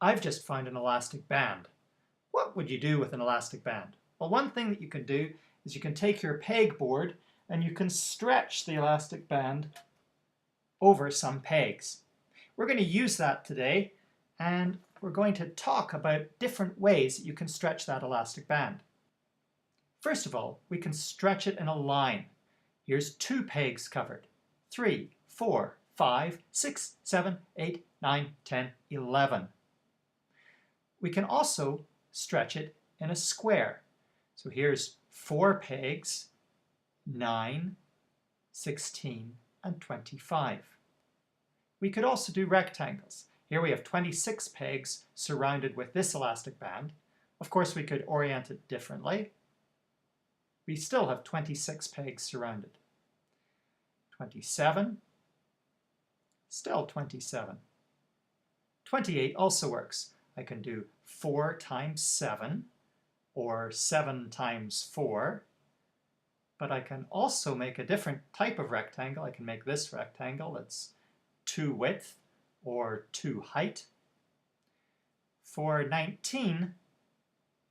I've just found an elastic band. What would you do with an elastic band? Well, one thing that you can do is you can take your pegboard and you can stretch the elastic band over some pegs. We're going to use that today, and we're going to talk about different ways that you can stretch that elastic band. First of all, we can stretch it in a line. Here's 2 pegs covered. 3, 4, 5, 6, 7, 8, 9, 10, 11. We can also stretch it in a square. So here's 4 pegs, 9, 16, and 25. We could also do rectangles. Here we have 26 pegs surrounded with this elastic band. Of course, we could orient it differently. We still have 26 pegs surrounded. 27, still 27. 28 also works. I can do 4 times 7, or 7 times 4. But I can also make a different type of rectangle. I can make this rectangle that's 2 width or 2 height. For 19,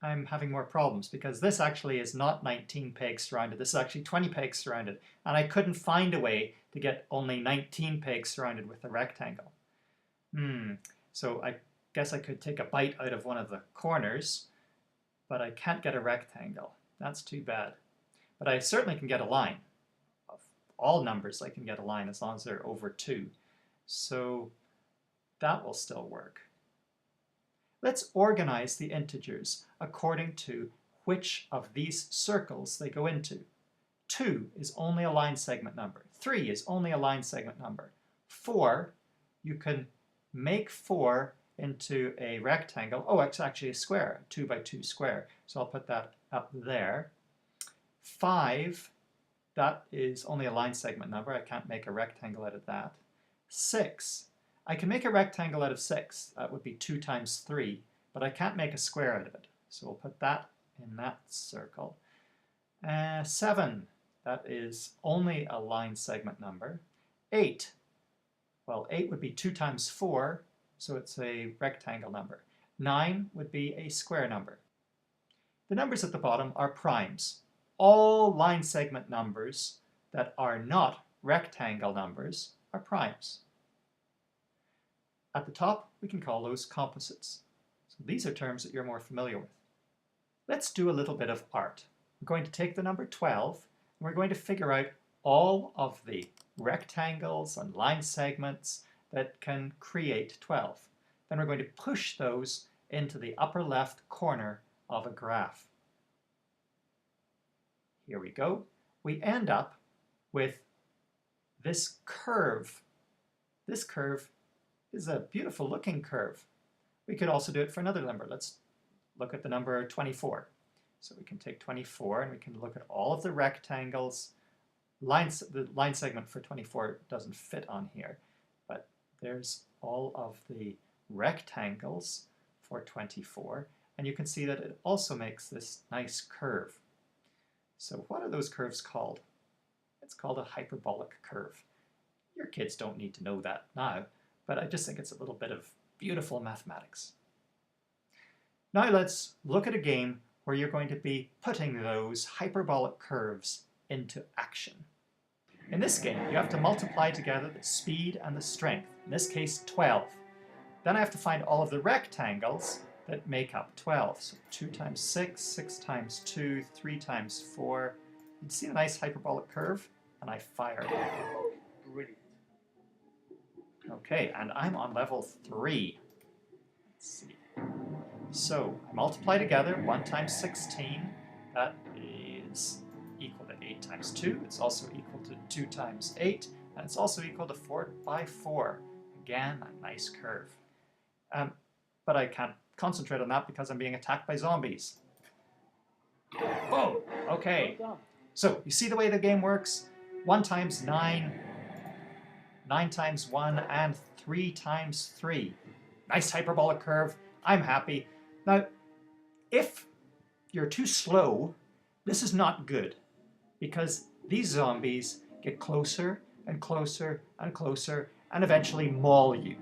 I'm having more problems because this actually is not 19 pegs surrounded. This is actually 20 pegs surrounded. And I couldn't find a way to get only 19 pegs surrounded with a rectangle. So I guess I could take a bite out of one of the corners, but I can't get a rectangle. That's too bad. But I certainly can get a line. Of all numbers, I can get a line as long as they're over 2. So that will still work. Let's organize the integers according to which of these circles they go into. 2 is only a line segment number. 3 is only a line segment number. 4, you can make 4 into a rectangle. Oh, it's actually a square, a 2 by 2 square. So I'll put that up there. 5, that is only a line segment number. I can't make a rectangle out of that. 6, I can make a rectangle out of 6. That would be 2 times 3, but I can't make a square out of it. So we'll put that in that circle. 7, that is only a line segment number. 8, well, 8 would be 2 times 4, so it's a rectangle number. 9 would be a square number. The numbers at the bottom are primes. All line segment numbers that are not rectangle numbers are primes. At the top, we can call those composites. So these are terms that you're more familiar with. Let's do a little bit of art. We're going to take the number 12, and we're going to figure out all of the rectangles and line segments that can create 12. Then we're going to push those into the upper left corner of a graph. Here we go. We end up with this curve. This curve is a beautiful looking curve. We could also do it for another number. Let's look at the number 24. So we can take 24 and we can look at all of the rectangles. The line segment for 24 doesn't fit on here, but there's all of the rectangles for 24, and you can see that it also makes this nice curve. So what are those curves called? It's called a hyperbolic curve. Your kids don't need to know that now, but I just think it's a little bit of beautiful mathematics. Now let's look at a game where you're going to be putting those hyperbolic curves into action. In this game, you have to multiply together the speed and the strength, in this case 12. Then I have to find all of the rectangles that make up 12. So 2 times 6, 6 times 2, 3 times 4. You see a nice hyperbolic curve? And I fire. Brilliant. Okay, and I'm on level 3. Let's see. So I multiply together 1 times 16. That is equal to 8 times 2. It's also equal to 2 times 8. And it's also equal to 4 by 4. Again, a nice curve. But I can't concentrate on that because I'm being attacked by zombies. Boom! Okay. Well done. So you see the way the game works? 1 times 9, 9 times 1, and 3 times 3. Nice hyperbolic curve. I'm happy. Now, if you're too slow, this is not good, because these zombies get closer and closer and closer and eventually maul you.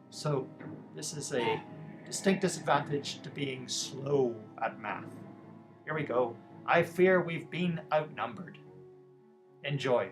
So this is a Distinct disadvantage to being slow at math. Here we go. I fear we've been outnumbered. Enjoy.